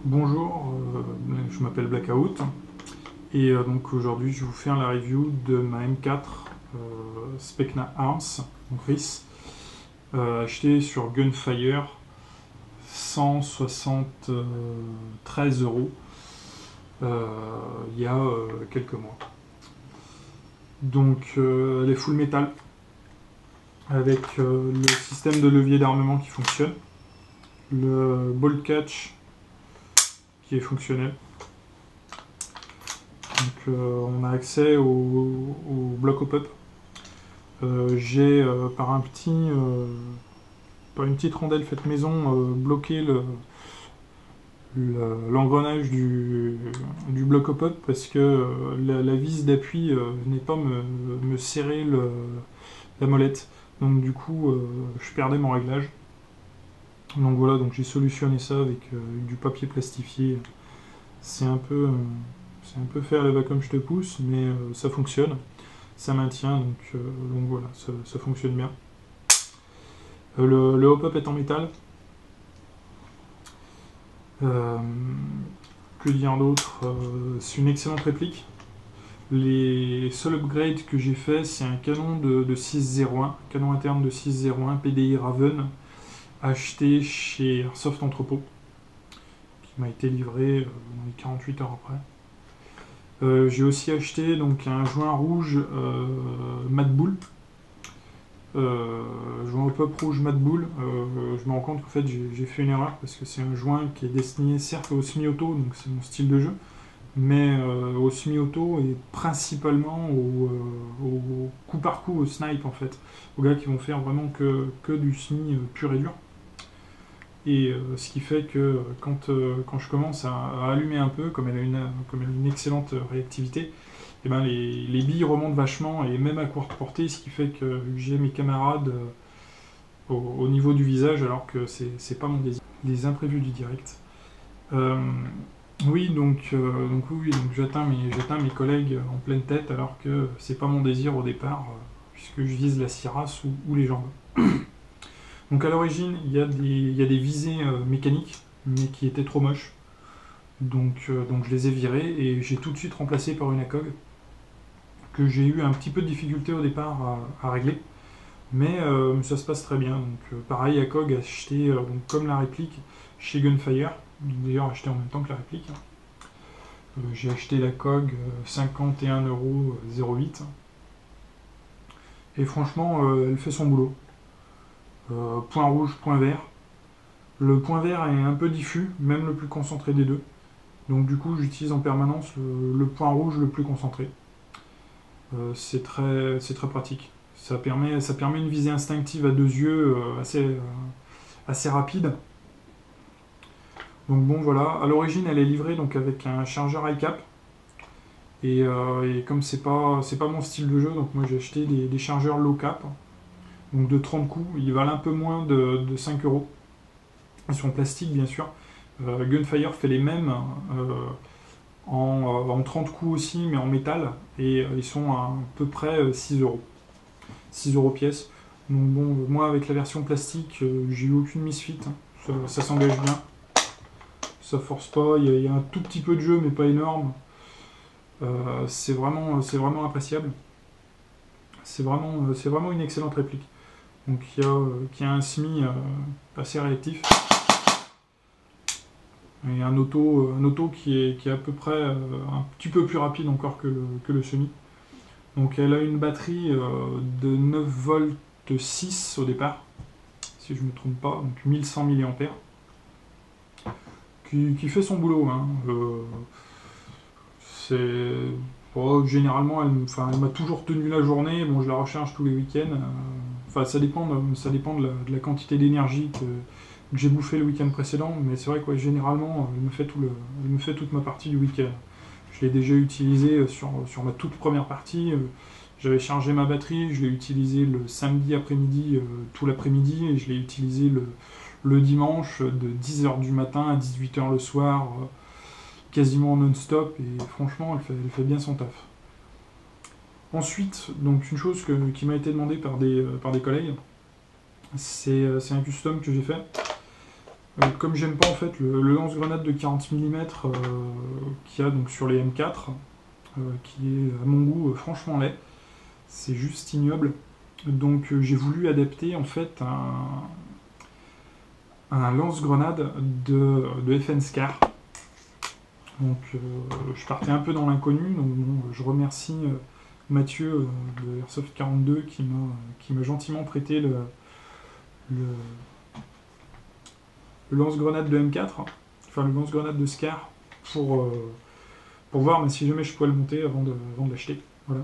Bonjour, je m'appelle Blackout et donc aujourd'hui je vais vous faire la review de ma M4 Specna Arms, donc RIS, acheté sur Gunfire 173 euros il y a quelques mois. Donc elle est full métal avec le système de levier d'armement qui fonctionne, le bolt catch qui est fonctionnel. Donc on a accès au bloc hop-up. J'ai par une petite rondelle faite maison bloqué l'engrenage du bloc hop-up parce que la vis d'appui venait pas me serrer la molette. Donc du coup je perdais mon réglage. Donc voilà, donc j'ai solutionné ça avec du papier plastifié. C'est un peu, euh, c'est un peu faire les va comme je te pousse, mais ça fonctionne, ça maintient, donc voilà, ça fonctionne bien. Le hop-up est en métal. Euh, que dire d'autre? C'est une excellente réplique. Les seuls upgrades que j'ai fait, c'est un canon de 601, canon interne de 601 PDI Raven, acheté chez Airsoft Entrepôt, qui m'a été livré dans les 48 heures après. J'ai aussi acheté donc un joint rouge Mad Bull. Joint hop-up rouge Mad Bull. Je me rends compte qu'en fait j'ai fait une erreur parce que c'est un joint qui est destiné certes au semi-auto, donc c'est mon style de jeu, mais au semi-auto et principalement au coup par coup, au snipe en fait. Aux gars qui vont faire vraiment que du semi pur et dur. Et ce qui fait que quand je commence à allumer un peu, comme elle a une excellente réactivité, et ben les billes remontent vachement et même à courte portée, ce qui fait que j'ai mes camarades au niveau du visage alors que c'est pas mon désir. Les imprévus du direct. Euh, oui, donc j'atteins mes collègues en pleine tête alors que c'est pas mon désir au départ, puisque je vise la cuirasse ou les jambes. Donc à l'origine, il y a des visées mécaniques, mais qui étaient trop moches. Donc je les ai virées et j'ai tout de suite remplacé par une ACOG que j'ai eu un petit peu de difficulté au départ à régler. Mais ça se passe très bien. Donc pareil, ACOG acheté donc, comme la réplique chez Gunfire. D'ailleurs acheté en même temps que la réplique. J'ai acheté la COG 51,08 €. Et franchement, elle fait son boulot. Point rouge, point vert. Le point vert est un peu diffus, même le plus concentré des deux. Donc du coup, j'utilise en permanence le point rouge le plus concentré. C'est très pratique. Ça permet une visée instinctive à deux yeux assez rapide. Donc bon, voilà. À l'origine, elle est livrée donc avec un chargeur iCap. Et comme c'est pas mon style de jeu, donc moi j'ai acheté des chargeurs low cap, donc de 30 coups. Ils valent un peu moins de 5 euros. Ils sont en plastique, bien sûr. Gunfire fait les mêmes en 30 coups aussi, mais en métal. Et ils sont à peu près 6 euros. 6 euros pièce. Donc bon, moi avec la version plastique, j'ai eu aucune misfit. Ça s'engage bien. Ça force pas. Il y a un tout petit peu de jeu, mais pas énorme. C'est vraiment appréciable. C'est vraiment une excellente réplique. Donc il y a un semi assez réactif. Et un auto qui est à peu près un petit peu plus rapide encore que le semi. Donc elle a une batterie de 9 volts 6 au départ, si je ne me trompe pas, donc 1100 mAh, qui fait son boulot. Hein. C'est généralement, elle m'a toujours tenu la journée. Bon, je la recharge tous les week-ends. Enfin, ça dépend de la quantité d'énergie que j'ai bouffé le week-end précédent, mais c'est vrai que généralement, elle me fait toute ma partie du week-end. Je l'ai déjà utilisé sur ma toute première partie. J'avais chargé ma batterie, je l'ai utilisé le samedi après-midi, tout l'après-midi, et je l'ai utilisé le dimanche de 10h du matin à 18h le soir, quasiment non-stop, et franchement, elle fait bien son taf. Ensuite, donc une chose qui m'a été demandée par des collègues, c'est un custom que j'ai fait. Comme j'aime pas en fait le lance-grenade de 40 mm qu'il y a donc sur les M4, qui est à mon goût franchement laid, c'est juste ignoble. Donc j'ai voulu adapter en fait un lance-grenade de FN Scar. Donc je partais un peu dans l'inconnu, donc bon, je remercie Mathieu de Airsoft 42 qui m'a gentiment prêté le lance-grenade de M4, enfin le lance-grenade de Scar pour voir si jamais je pouvais le monter avant de l'acheter. Voilà.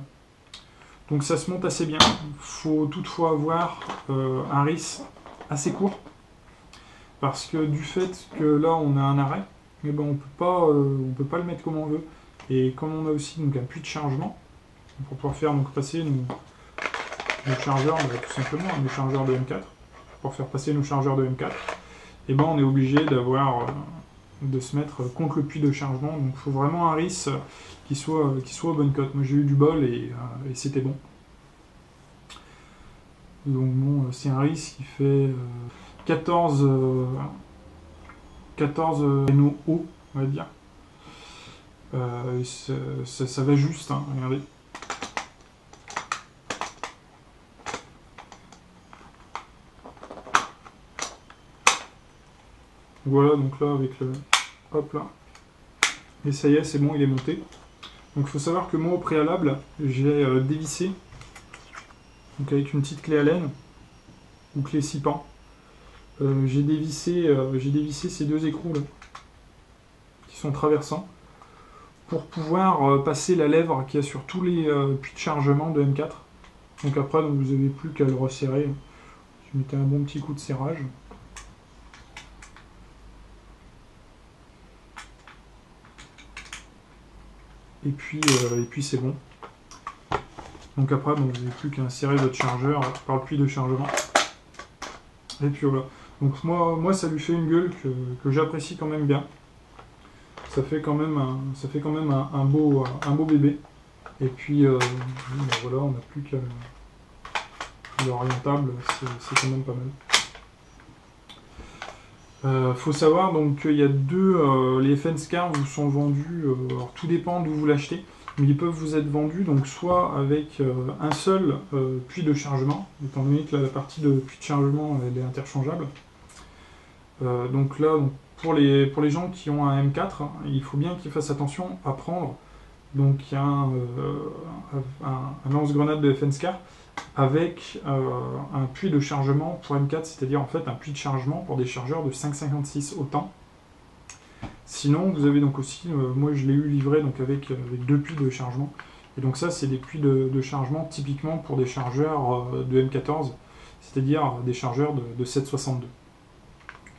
Donc ça se monte assez bien. Il faut toutefois avoir un RIS assez court, parce que du fait que là on a un arrêt, mais ben, on peut pas le mettre comme on veut. Et comme on a aussi donc, un puits de chargement, pour pouvoir faire donc, passer nos chargeurs, tout simplement, nos chargeurs de M4, pour faire passer nos chargeurs de M4, et ben on est obligé de se mettre contre le puits de chargement. Donc il faut vraiment un RIS qui soit aux bonnes cotes. Moi j'ai eu du bol et c'était bon. Donc bon, c'est un RIS qui fait 14 NO haut, on va dire. Ça va juste, hein, regardez. Voilà, donc là, avec le... Hop là. Et ça y est, c'est bon, il est monté. Donc il faut savoir que moi, au préalable, j'ai dévissé, donc avec une petite clé Allen, ou clé 6 pans. J'ai dévissé ces deux écrous là, qui sont traversants, pour pouvoir passer la lèvre qu'il y a sur tous les puits de chargement de M4. Donc après, donc, vous n'avez plus qu'à le resserrer. Je mettais un bon petit coup de serrage. Et puis c'est bon. Donc après, donc, vous n'avez plus qu'à insérer votre chargeur par le puits de chargement. Et puis voilà. Donc moi ça lui fait une gueule que j'apprécie quand même bien. Ça fait quand même un beau bébé. Et puis voilà, on n'a plus qu'à l'orientable, c'est quand même pas mal. Faut savoir donc qu'il y a les FN Scar vous sont vendus, alors tout dépend d'où vous l'achetez, mais ils peuvent vous être vendus donc soit avec un seul puits de chargement, étant donné que la partie de puits de chargement elle est interchangeable. Donc là, pour les gens qui ont un M4, il faut bien qu'ils fassent attention à prendre donc un lance-grenade de FN Scar avec un puits de chargement pour M4, c'est-à-dire en fait un puits de chargement pour des chargeurs de 5,56 autant. Sinon, vous avez donc aussi, moi je l'ai eu livré donc avec deux puits de chargement, et donc ça c'est des puits de chargement typiquement pour des chargeurs de M14, c'est-à-dire des chargeurs de 7,62.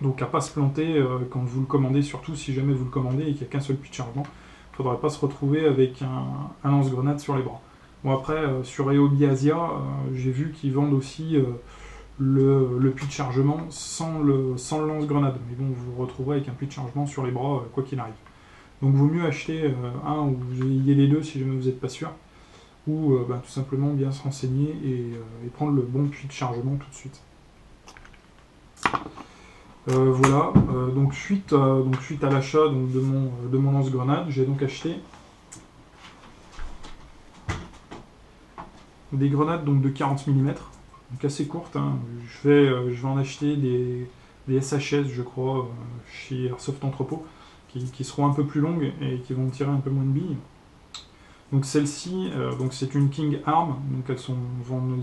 Donc à pas se planter quand vous le commandez, surtout si jamais vous le commandez et qu'il n'y a qu'un seul puits de chargement, il ne faudrait pas se retrouver avec un lance-grenade sur les bras. Bon après, sur Eobi Asia, j'ai vu qu'ils vendent aussi le puits de chargement sans le lance-grenade. Mais bon, vous vous retrouverez avec un puits de chargement sur les bras, quoi qu'il arrive. Donc vaut mieux acheter un où vous ayez les deux si jamais vous n'êtes pas sûr, ou tout simplement bien se renseigner et prendre le bon puits de chargement tout de suite. Voilà, donc suite à l'achat de mon lance-grenade, j'ai donc acheté des grenades donc, de 40 mm, donc assez courtes. Hein. Je vais en acheter des SHS, je crois, chez Airsoft Entrepôt, qui seront un peu plus longues et qui vont tirer un peu moins de billes. Donc celle-ci, donc c'est une King Arm, donc elles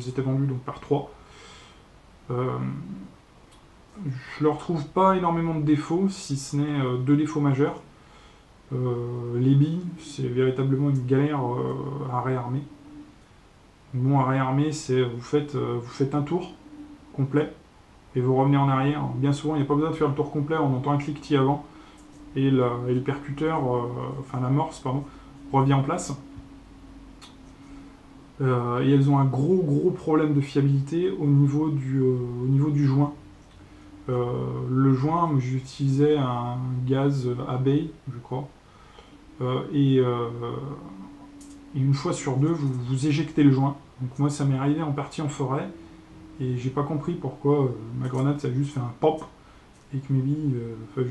étaient vendues donc, par 3. Je ne leur trouve pas énormément de défauts, si ce n'est 2 défauts majeurs. Les billes, c'est véritablement une galère à réarmer. Bon, à réarmer, c'est vous faites un tour complet et vous revenez en arrière. Bien souvent, il n'y a pas besoin de faire le tour complet, on entend un cliquetis avant et le percuteur, enfin l'amorce, pardon, revient en place. Et elles ont un gros problème de fiabilité au niveau du joint. Le joint, j'utilisais un gaz Abeille, je crois, et une fois sur deux, vous éjectez le joint. Donc moi, ça m'est arrivé en partie en forêt, et j'ai pas compris pourquoi ma grenade, ça a juste fait un pop, et que mes billes, enfin,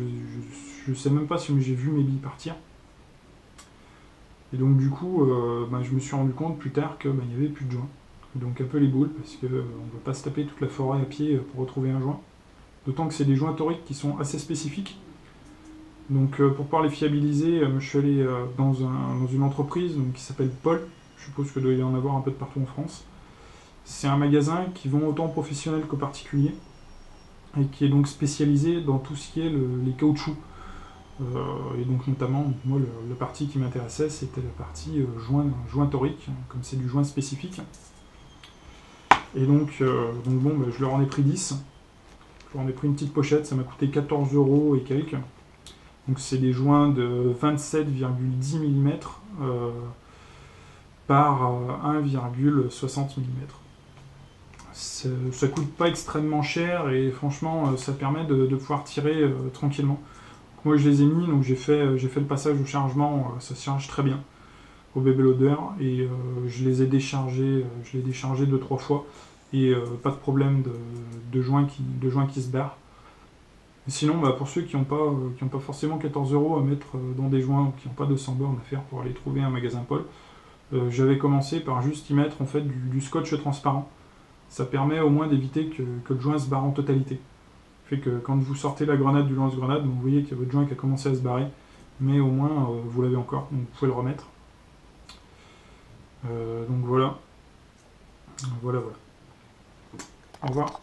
je sais même pas si j'ai vu mes billes partir. Et donc du coup, je me suis rendu compte plus tard qu'il n'y avait plus de joint. Donc un peu les boules, parce qu'on ne peut pas se taper toute la forêt à pied pour retrouver un joint. D'autant que c'est des joints toriques qui sont assez spécifiques. Donc pour pouvoir les fiabiliser, je suis allé dans une entreprise qui s'appelle Paul. Je suppose que doit y en avoir un peu de partout en France. C'est un magasin qui vend autant aux professionnels qu'aux particuliers et qui est donc spécialisé dans tout ce qui est les caoutchoucs. Et donc notamment, moi, la partie qui m'intéressait, c'était la partie joint torique, comme c'est du joint spécifique. Et donc je leur en ai pris 10. Je leur en ai pris une petite pochette, ça m'a coûté 14 € et quelques. Donc c'est des joints de 27,10 mm par 1,60 mm. Ça coûte pas extrêmement cher et franchement ça permet de pouvoir tirer tranquillement. Donc moi je les ai mis, donc j'ai fait le passage au chargement, ça se charge très bien au bébé loader et je les ai déchargés, je l'ai déchargé 2-3 fois et pas de problème de joint qui se barre. Sinon, pour ceux qui n'ont pas forcément 14 € à mettre dans des joints ou qui n'ont pas 200 bornes à faire pour aller trouver un magasin Paul, j'avais commencé par juste y mettre en fait du scotch transparent. Ça permet au moins d'éviter que le joint se barre en totalité. Fait que quand vous sortez la grenade du lance-grenade, vous voyez qu'il y a votre joint qui a commencé à se barrer, mais au moins vous l'avez encore, donc vous pouvez le remettre. Donc voilà. Voilà. Au revoir.